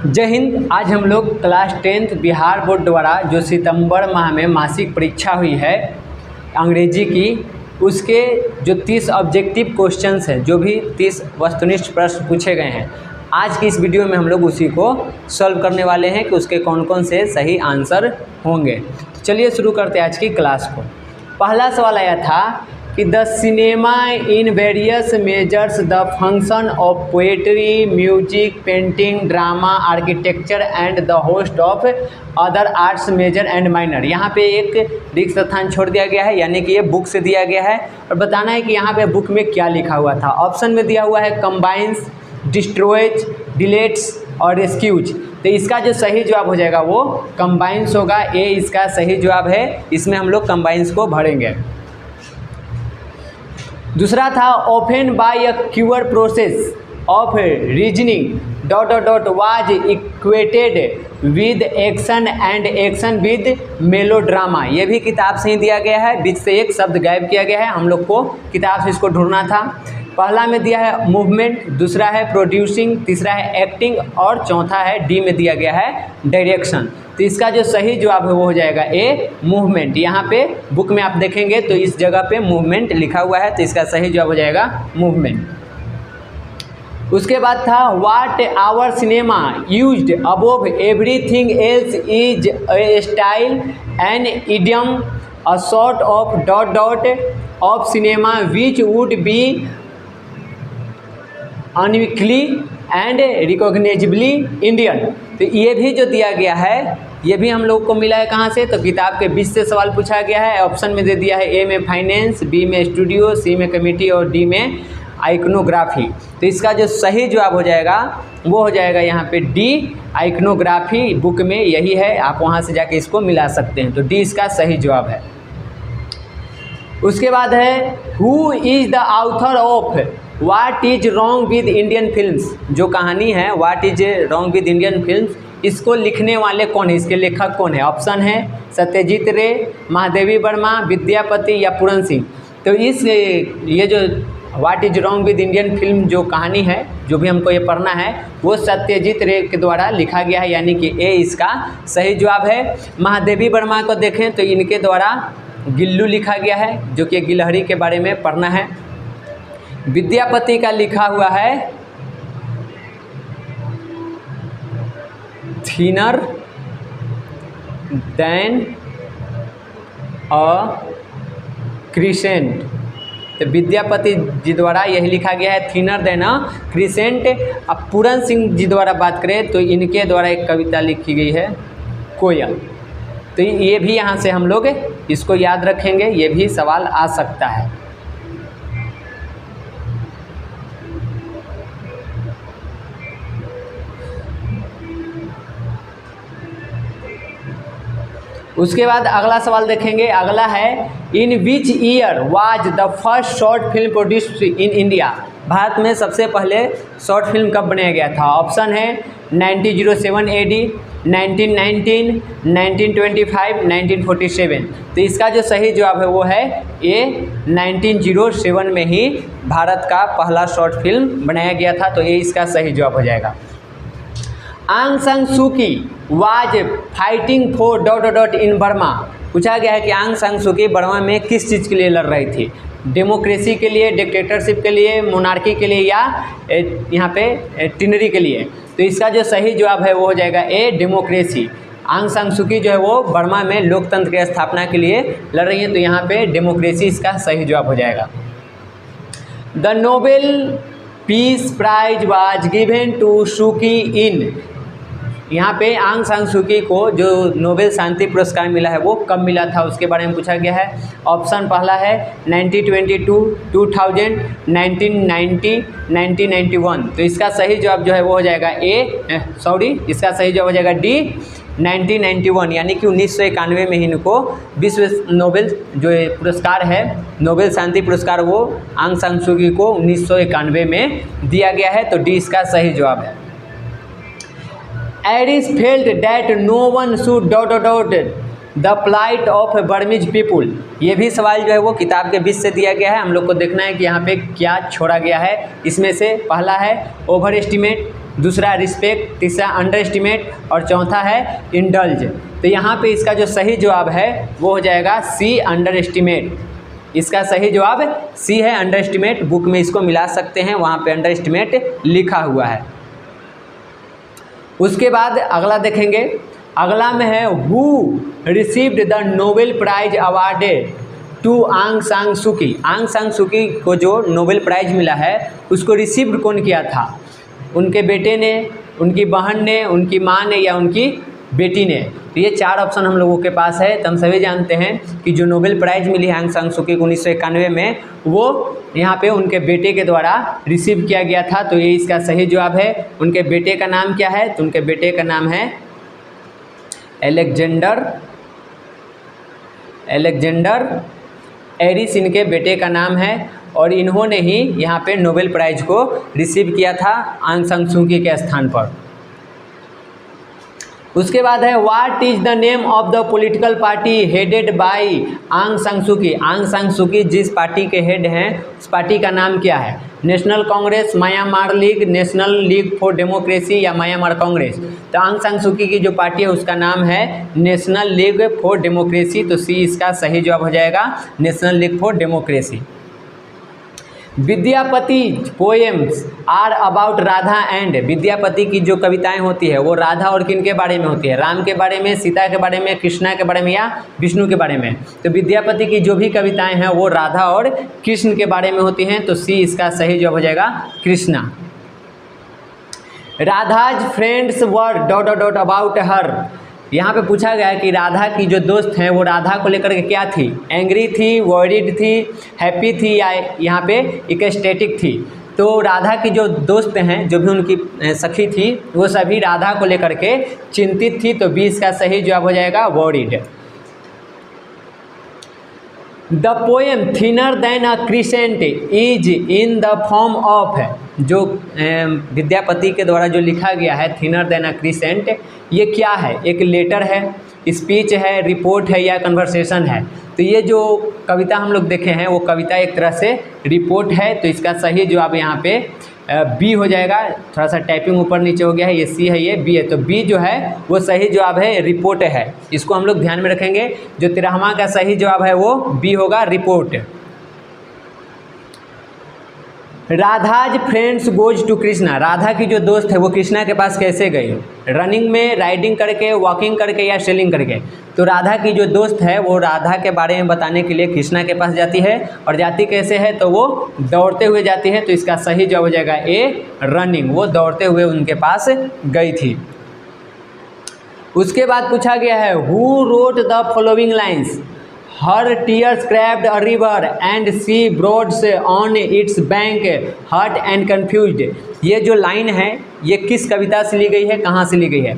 जय हिंद। आज हम लोग क्लास 10th बिहार बोर्ड द्वारा जो सितंबर माह में मासिक परीक्षा हुई है अंग्रेजी की, उसके जो 30 ऑब्जेक्टिव क्वेश्चंस हैं, जो भी 30 वस्तुनिष्ठ प्रश्न पूछे गए हैं, आज की इस वीडियो में हम लोग उसी को सॉल्व करने वाले हैं कि उसके कौन कौन से सही आंसर होंगे। तो चलिए शुरू करते हैं आज की क्लास को। पहला सवाल आया था कि the cinema in various measures the function of poetry, music, painting, drama, architecture and the host of other arts major and minor. यहाँ पे एक रिक्त स्थान छोड़ दिया गया है, यानी कि ये बुक से दिया गया है और बताना है कि यहाँ पे बुक में क्या लिखा हुआ था। ऑप्शन में दिया हुआ है कंबाइंस, डिस्ट्रॉयज, डिलेट्स और रेस्क्यूज। तो इसका जो सही जवाब हो जाएगा वो कंबाइंस होगा। ए इसका सही जवाब है, इसमें हम लोग कंबाइंस को भरेंगे। दूसरा था open by a queer process of reasoning dot dot dot was equated with action and action with melodrama. ये भी किताब से ही दिया गया है, बीच से एक शब्द गायब किया गया है, हम लोग को किताब से इसको ढूंढना था। पहला में दिया है मूवमेंट, दूसरा है प्रोड्यूसिंग, तीसरा है एक्टिंग और चौथा है डी में दिया गया है डायरेक्शन। तो इसका जो सही जवाब है वो हो जाएगा ए मूवमेंट। यहाँ पे बुक में आप देखेंगे तो इस जगह पे मूवमेंट लिखा हुआ है, तो इसका सही जवाब हो जाएगा मूवमेंट। उसके बाद था what our cinema used above everything else is a style an idiom a sort of dot dot of cinema which would be uniquely and recognisably Indian. तो ये भी जो दिया गया है ये भी हम लोग को मिला है कहाँ से, तो किताब के 20 से सवाल पूछा गया है। ऑप्शन में दे दिया है ए में फाइनेंस, बी में स्टूडियो, सी में कमेटी और डी में आइकनोग्राफी। तो इसका जो सही जवाब हो जाएगा वो हो जाएगा यहाँ पे डी आइकनोग्राफी। बुक में यही है, आप वहाँ से जाके इसको मिला सकते हैं, तो डी इसका सही जवाब है। उसके बाद है who is the author of what is wrong with Indian films. जो कहानी है what is wrong with Indian films, इसको लिखने वाले कौन है, इसके लेखक कौन है। ऑप्शन है सत्यजीत रे, महादेवी वर्मा, विद्यापति या पूरन सिंह। तो इस ये जो what is wrong with Indian film जो कहानी है, जो भी हमको ये पढ़ना है, वो सत्यजीत रे के द्वारा लिखा गया है, यानी कि ए इसका सही जवाब है। महादेवी वर्मा को देखें तो इनके द्वारा गिल्लू लिखा गया है, जो कि गिलहरी के बारे में पढ़ना है। विद्यापति का लिखा हुआ है थिनर देन अ क्रिसेंट। तो विद्यापति जी द्वारा यही लिखा गया है थिनर देन अ क्रिसेंट। अब पूरन सिंह जी द्वारा बात करें तो इनके द्वारा एक कविता लिखी गई है कोयल। तो ये भी यहाँ से हम लोग इसको याद रखेंगे, ये भी सवाल आ सकता है। उसके बाद अगला सवाल देखेंगे। अगला है in which year was the first short film produced in India. Bharat में सबसे पहले शॉर्ट फिल्म कब बनाया गया था। ऑप्शन है 1907 AD, 1919, 1925, 1947। तो इसका जो सही जवाब है वो है ए 1907 में ही भारत का पहला शॉर्ट फिल्म बनाया गया था, तो ये इसका सही जवाब हो जाएगा। आंग सान सू की was fighting for dot dot dot in Burma. पूछा गया है कि आंग सान सू की बर्मा में किस चीज़ के लिए लड़ रही थी। डेमोक्रेसी के लिए, डिक्टेटरशिप के लिए, मोनार्की के लिए या यहाँ पे टिनरी के लिए। तो इसका जो सही जवाब है वो हो जाएगा ए डेमोक्रेसी। आंग सान सू की जो है वो बर्मा में लोकतंत्र की स्थापना के लिए लड़ रही है, तो यहाँ पे डेमोक्रेसी इसका सही जवाब हो जाएगा। The Nobel peace prize was given to Suu Kyi in. यहाँ पे आंग सान सू की को जो नोबेल शांति पुरस्कार मिला है वो कब मिला था, उसके बारे में पूछा गया है। ऑप्शन पहला है 1922, 2000, 1990, 1991। तो इसका सही जवाब जो है वो हो जाएगा इसका सही जवाब हो जाएगा डी 1991, यानी कि 1991 में ही इनको विश्व नोबेल जो पुरस्कार है, नोबेल शांति पुरस्कार, वो आंग सान सू की को 1991 में दिया गया है, तो डी इसका सही जवाब है। Aris felt that no one should dot dot dot the plight of Burmese people. ये भी सवाल जो है वो किताब के बीच से दिया गया है, हम लोग को देखना है कि यहाँ पे क्या छोड़ा गया है। इसमें से पहला है ओवर एस्टिमेट, दूसरा रिस्पेक्ट, तीसरा अंडर एस्टिमेट और चौथा है इंडल्ज। तो यहाँ पे इसका जो सही जवाब है वो हो जाएगा सी, अंडर एस्टिमेट। इसका सही जवाब सी है, अंडर एस्टिमेट। बुक में इसको मिला सकते हैं, वहाँ पे अंडर एस्टिमेट लिखा हुआ है। उसके बाद अगला देखेंगे, अगला में है who received the Nobel prize awarded to Aung San सू की। आंग सान सू की को जो नोबेल प्राइज मिला है उसको रिसीव्ड कौन किया था? उनके बेटे ने, उनकी बहन ने, उनकी माँ ने या उनकी बेटी ने? तो ये 4 ऑप्शन हम लोगों के पास है। तो हम सभी जानते हैं कि जो नोबेल प्राइज़ मिली है आंग सान सू की 1991 में, वो यहाँ पे उनके बेटे के द्वारा रिसीव किया गया था। तो ये इसका सही जवाब है। उनके बेटे का नाम क्या है? तो उनके बेटे का नाम है अलेक्जेंडर एरिस, इनके बेटे का नाम है। और इन्होंने ही यहाँ पे नोबेल प्राइज़ को रिसीव किया था आंग सान सू की के स्थान पर। उसके बाद है what is the name of the political party headed by आंग सान सू की। आंग सान सू की जिस पार्टी के हेड हैं उस पार्टी का नाम क्या है? National Congress, Myanmar league, national League for democracy या म्यांमार कांग्रेस? तो आंग सान सू की जो पार्टी है उसका नाम है नेशनल लीग फॉर डेमोक्रेसी। तो सी इसका सही जवाब हो जाएगा, National League for Democracy. Vidyapati poems are about Radha and. Vidyapati की जो कविताएं होती है वो राधा और किन के बारे में होती है? राम के बारे में, सीता के बारे में, कृष्णा के बारे में या विष्णु के बारे में? तो विद्यापति की जो भी कविताएं हैं वो राधा और कृष्ण के बारे में होती हैं। तो सी इसका सही जवाब हो जाएगा, Krishna. Radha's friends were dot dot dot about her. यहाँ पे पूछा गया है कि राधा की जो दोस्त हैं वो राधा को लेकर के क्या थी? एंग्री थी, वॉरिड थी, हैप्पी थी या यहाँ पे एक्सटेटिक थी? तो राधा की जो दोस्त हैं, जो भी उनकी सखी थी, वो सभी राधा को लेकर के चिंतित थी। तो बी इसका सही जवाब हो जाएगा, worried. The poem thinner than a crescent is in the form of. जो विद्यापति के द्वारा जो लिखा गया है थिनर देन अ क्रिसेंट, ये क्या है? एक लेटर है, स्पीच है, रिपोर्ट है या कन्वर्सेशन है? तो ये जो कविता हम लोग देखे हैं वो कविता एक तरह से रिपोर्ट है। तो इसका सही जवाब यहाँ पे बी हो जाएगा। थोड़ा सा टाइपिंग ऊपर नीचे हो गया है, ये सी है, ये बी है। तो बी जो है वो सही जवाब है, रिपोर्ट है। इसको हम लोग ध्यान में रखेंगे। जो 13वां का सही जवाब है वो बी होगा, report. Radha's friends goes to Krishna. Radha की जो दोस्त है वो कृष्णा के पास कैसे गई? रनिंग में, राइडिंग करके, वॉकिंग करके या सेलिंग करके? तो राधा की जो दोस्त है वो राधा के बारे में बताने के लिए कृष्णा के पास जाती है। और जाती कैसे है? तो वो दौड़ते हुए जाती है। तो इसका सही जवाब हो जाएगा ए, रनिंग। वो दौड़ते हुए उनके पास गई थी। उसके बाद पूछा गया है who wrote the following lines? Her tears crapped a river and she broods on its bank hurt and confused. ये जो लाइन है ये किस कविता से ली गई है, कहाँ से ली गई है?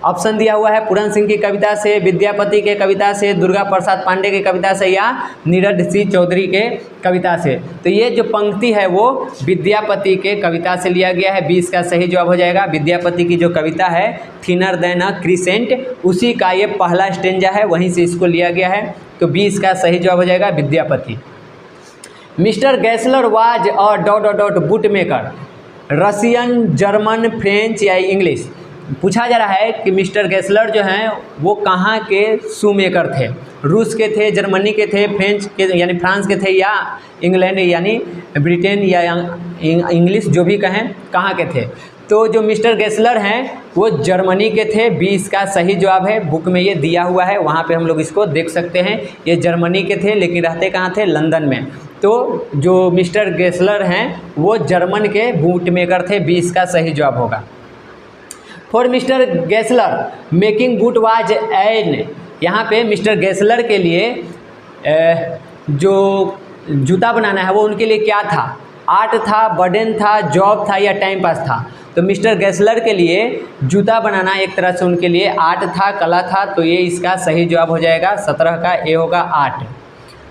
ऑप्शन दिया हुआ है पूरन सिंह की कविता से, विद्यापति के कविता से, दुर्गा प्रसाद पांडे की कविता से या नीरज सिंह चौधरी के कविता से। तो ये जो पंक्ति है वो विद्यापति के कविता से लिया गया है। 20 का सही जवाब हो जाएगा। विद्यापति की जो कविता है थिनर देन अ क्रिसेंट, उसी का ये पहला स्टेंजा है, वहीं से इसको लिया गया है। तो 20 का सही जवाब हो जाएगा, Vidyapati. Mr Gessler was a dot dot dot boot maker. Russian, German, French या इंग्लिश? पूछा जा रहा है कि मिस्टर गैसलर जो हैं वो कहाँ के शू मेकर थे? रूस के थे, जर्मनी के थे, फ्रेंच के यानी फ्रांस के थे या इंग्लैंड यानी ब्रिटेन या इंग्लिश, जो भी कहें, कहाँ के थे? तो जो मिस्टर गैसलर हैं वो जर्मनी के थे। 20 का सही जवाब है। बुक में ये दिया हुआ है, वहाँ पे हम लोग इसको देख सकते हैं। ये जर्मनी के थे लेकिन रहते कहाँ थे? लंदन में। तो जो मिस्टर गैसलर हैं वो जर्मन के बूट मेकर थे। 20 का सही जवाब होगा। For Mr Gessler making boot was an. यहाँ पे मिस्टर गैसलर के लिए जो जूता बनाना है वो उनके लिए क्या था? आर्ट था, बर्डन था, जॉब था या टाइम पास था? तो मिस्टर गैसलर के लिए जूता बनाना एक तरह से उनके लिए आर्ट था, कला था। तो ये इसका सही जवाब हो जाएगा। 17 का ए होगा, आर्ट।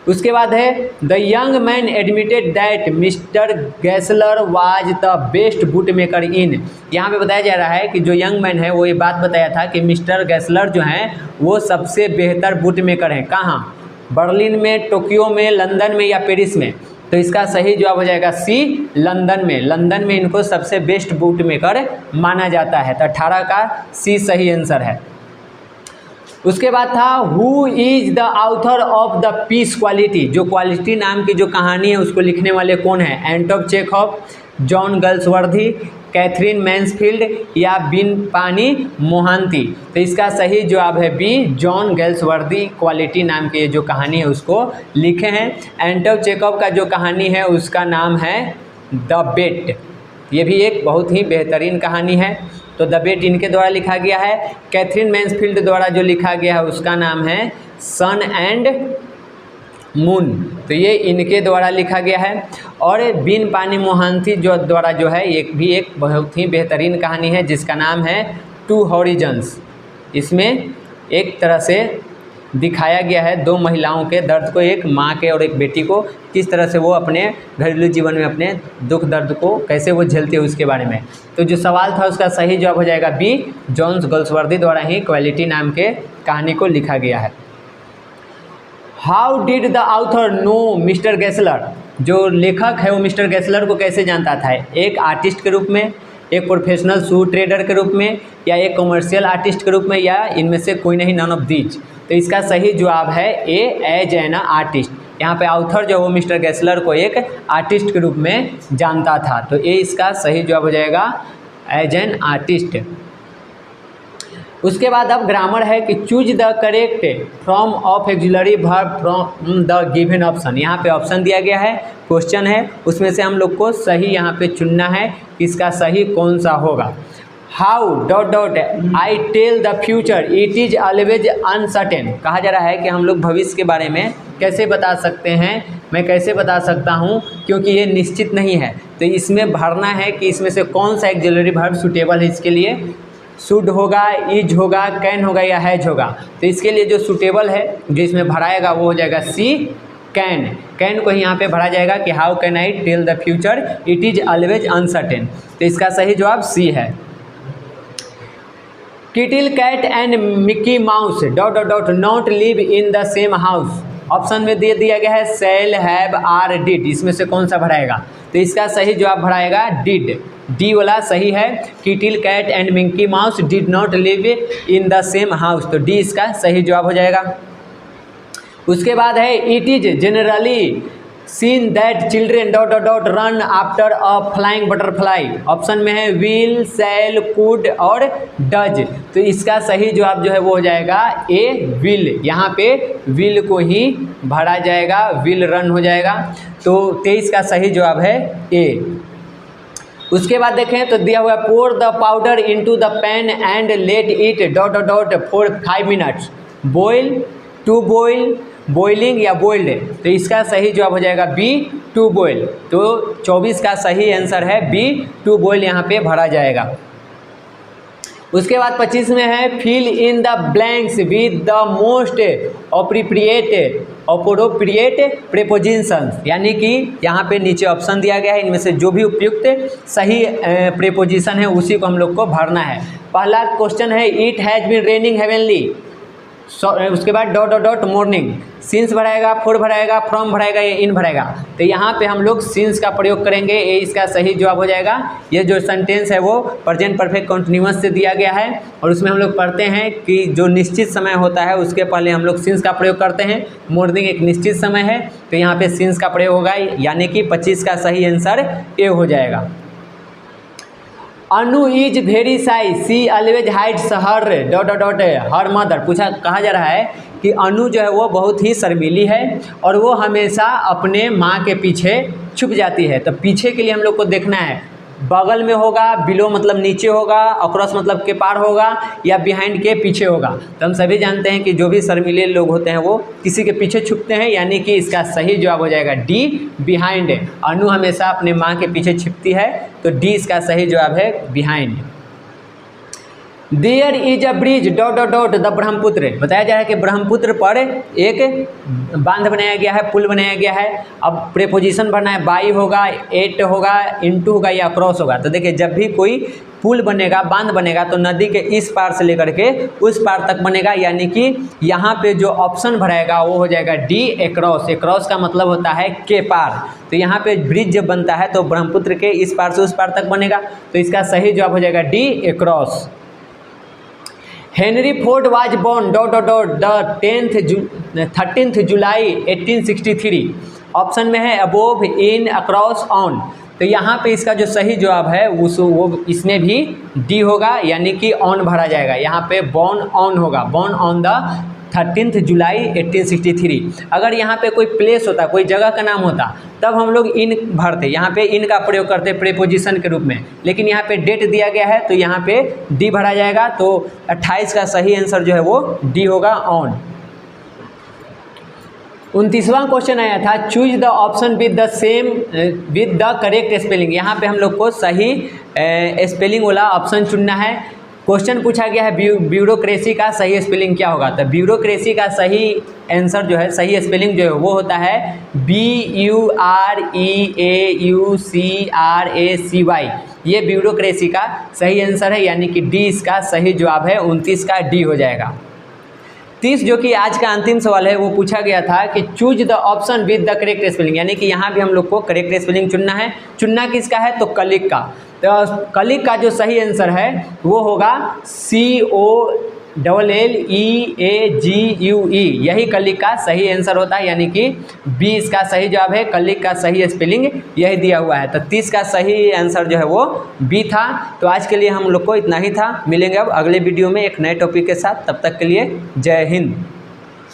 उसके बाद है the young man admitted that Mr Gessler was the best boot maker in. यहाँ पे बताया जा रहा है कि जो यंग मैन है वो ये बात बताया था कि मिस्टर गैसलर जो हैं वो सबसे बेहतर बूट मेकर हैं। कहाँ? बर्लिन में, टोक्यो में, लंदन में या पेरिस में? तो इसका सही जवाब हो जाएगा सी, लंदन में। लंदन में इनको सबसे बेस्ट बूट मेकर माना जाता है। तो 18 का सी सही आंसर है। उसके बाद था who is the author of the piece quality. जो क्वालिटी नाम की जो कहानी है उसको लिखने वाले कौन है? Anton Chekhov, John Galsworthy, Katherine Mansfield या बिन पानी मोहांती। तो इसका सही जवाब है बी, जॉन गल्सवर्दी क्वालिटी नाम की जो कहानी है उसको लिखे हैं। एंटोन चेखव का जो कहानी है उसका नाम है द बेट। ये भी एक बहुत ही बेहतरीन कहानी है। तो द बेट इनके द्वारा लिखा गया है। कैथरीन मैन्सफील्ड द्वारा जो लिखा गया है उसका नाम है सन एंड मून। तो ये इनके द्वारा लिखा गया है। और बिन पानी मोहांती जो द्वारा जो है एक भी एक बहुत ही बेहतरीन कहानी है जिसका नाम है टू हॉरिजन्स। इसमें एक तरह से दिखाया गया है दो महिलाओं के दर्द को, एक माँ के और एक बेटी को, किस तरह से वो अपने घरेलू जीवन में अपने दुख दर्द को कैसे वो झेलते हैं उसके बारे में। तो जो सवाल था उसका सही जवाब हो जाएगा बी, जॉन गल्सवर्दी द्वारा ही क्वालिटी नाम के कहानी को लिखा गया है। How did the author know Mister Gessler. जो लेखक है वो मिस्टर गेसलर को कैसे जानता था? एक आर्टिस्ट के रूप में, एक प्रोफेशनल शू ट्रेडर के रूप में, या एक कमर्शियल आर्टिस्ट के रूप में, या इनमें से कोई नहीं, नन ऑफ दीज। तो इसका सही जवाब है ए, एज एन आर्टिस्ट। यहाँ पे ऑथर जो वो मिस्टर गेसलर को एक आर्टिस्ट के रूप में जानता था। तो ए इसका सही जवाब हो जाएगा एज एन आर्टिस्ट। उसके बाद अब ग्रामर है कि choose the correct from of axillary verb from the given option. यहाँ पे ऑप्शन दिया गया है, क्वेश्चन है, उसमें से हम लोग को सही यहाँ पे चुनना है कि इसका सही कौन सा होगा। How dot dot I tell the future it is always uncertain. कहा जा रहा है कि हम लोग भविष्य के बारे में कैसे बता सकते हैं, मैं कैसे बता सकता हूँ क्योंकि ये निश्चित नहीं है। तो इसमें भरना है कि इसमें से कौन सा एक्सिलरी वर्ब सूटेबल है इसके लिए। शुड होगा, इज होगा, कैन होगा या हैज होगा। तो इसके लिए जो सूटेबल है जो इसमें भराएगा वो हो जाएगा सी, कैन। कैन को ही यहाँ पे भरा जाएगा कि how can I tell the future it is always uncertain. तो इसका सही जवाब सी है। Kittle cat and Mickey Mouse dot dot dot not live in the same house. Option में दे दिया गया है सेल, हैव, आर, डिड। इसमें से कौन सा भराएगा? तो इसका सही जवाब भराएगा डिड। डी वाला सही है। Kittle cat and Mickey Mouse did not live in the same house. तो डी इसका सही जवाब हो जाएगा। उसके बाद है it is generally seen that children dot dot dot run after a flying butterfly. Option में है विल, सेल, कुड और डज। तो इसका सही जवाब जो है वो हो जाएगा ए, विल। यहाँ पे विल को ही भरा जाएगा, विल रन हो जाएगा। तो 23 का सही जवाब है ए। उसके बाद देखें तो दिया हुआ pour the powder into the pan and let it dot dot dot for 5 minutes. Boil, to boil, boiling या बॉइल्ड। तो इसका सही जवाब हो जाएगा बी, टू बॉयल। तो 24 का सही आंसर है बी, टू बॉयल यहाँ पे भरा जाएगा। उसके बाद 25 में है fill in the blanks with the most appropriate prepositions. यानी कि यहाँ पे नीचे ऑप्शन दिया गया है, इनमें से जो भी उपयुक्त सही प्रेपोजिशन है उसी को हम लोग को भरना है। पहला क्वेश्चन है it has been raining heavenly. उसके बाद dot dot dot morning. Since भराएगा, फॉर भराएगा, फ्रॉम भराएगा या इन भराएगा। तो यहाँ पे हम लोग सिंस का प्रयोग करेंगे, ये इसका सही जवाब हो जाएगा। ये जो सेंटेंस है वो प्रेजेंट परफेक्ट कंटिन्यूअस से दिया गया है और उसमें हम लोग पढ़ते हैं कि जो निश्चित समय होता है उसके पहले हम लोग सिंस का प्रयोग करते हैं। मॉर्निंग एक निश्चित समय है तो यहाँ पे सिंस का प्रयोग होगा, यानी कि 25 का सही आंसर ए हो जाएगा। Anu is very shy, she always hides her dot dot dot her mother. कहा जा रहा है कि अनु जो है वो बहुत ही शर्मीली है और वो हमेशा अपने माँ के पीछे छुप जाती है। तो पीछे के लिए हम लोग को देखना है, बगल में होगा, बिलो मतलब नीचे होगा, अक्रॉस मतलब के पार होगा, या बिहाइंड के पीछे होगा। तो हम सभी जानते हैं कि जो भी शर्मीले लोग होते हैं वो किसी के पीछे छुपते हैं, यानी कि इसका सही जवाब हो जाएगा डी, बिहाइंड। अनु हमेशा अपने माँ के पीछे छिपती है तो डी इसका सही जवाब है behind. There is a bridge dot dot dot the Brahmaputra. बताया जा रहा है कि ब्रह्मपुत्र पर एक बांध बनाया गया है, पुल बनाया गया है। अब प्रेपोजिशन भरना है, बाई होगा, एट होगा, इनटू होगा या क्रॉस होगा। तो देखिए जब भी कोई पुल बनेगा, बांध बनेगा तो नदी के इस पार से लेकर के उस पार तक बनेगा, यानी कि यहाँ पे जो ऑप्शन भराएगा वो हो जाएगा डी एक्रॉस। एक्रॉस का मतलब होता है के पार। तो यहाँ पे ब्रिज जब बनता है तो ब्रह्मपुत्र के इस पार से उस पार तक बनेगा, तो इसका सही जवाब हो जाएगा D across. Henry Ford was born dot dot dot the 13th July 1863। Option में है अबोव, इन, अक्रॉस, ऑन। तो यहाँ पे इसका जो सही जवाब है वो इसमें भी डी होगा, यानी कि ऑन भरा जाएगा। यहाँ पे बॉर्न ऑन होगा, born on the 13th July 1863। अगर यहाँ पे कोई प्लेस होता, कोई जगह का नाम होता, तब हम लोग इन भरते, यहाँ पे इन का प्रयोग करते प्रेपोजिशन के रूप में। लेकिन यहाँ पे डेट दिया गया है तो यहाँ पे डी भरा जाएगा। तो 28 का सही आंसर जो है वो डी होगा, ऑन। 29वां क्वेश्चन आया था, choose the option with the correct spelling. यहाँ पे हम लोग को सही स्पेलिंग वाला ऑप्शन चुनना है। क्वेश्चन पूछा गया है ब्यूरोक्रेसी का सही स्पेलिंग क्या होगा। तो ब्यूरोक्रेसी का सही आंसर जो है, सही स्पेलिंग जो है वो होता है BUREAUCRACY। ये ब्यूरोक्रेसी का सही आंसर है, यानी कि डी इसका सही जवाब है। 29 का डी हो जाएगा। 30 जो कि आज का अंतिम सवाल है, वो पूछा गया था कि choose the option with the correct spelling, यानी कि यहाँ भी हम लोग को करेक्ट स्पेलिंग चुनना है। चुनना किसका है, तो कलिक का। तो कलिक का जो सही आंसर है वो होगा COLLEAGUE। यही कलिक का सही आंसर होता है, यानी कि बी इसका सही जवाब है। कलिक का सही स्पेलिंग यही दिया हुआ है। तो 30 का सही आंसर जो है वो बी था। तो आज के लिए हम लोग को इतना ही था। मिलेंगे अब अगले वीडियो में एक नए टॉपिक के साथ। तब तक के लिए जय हिंद।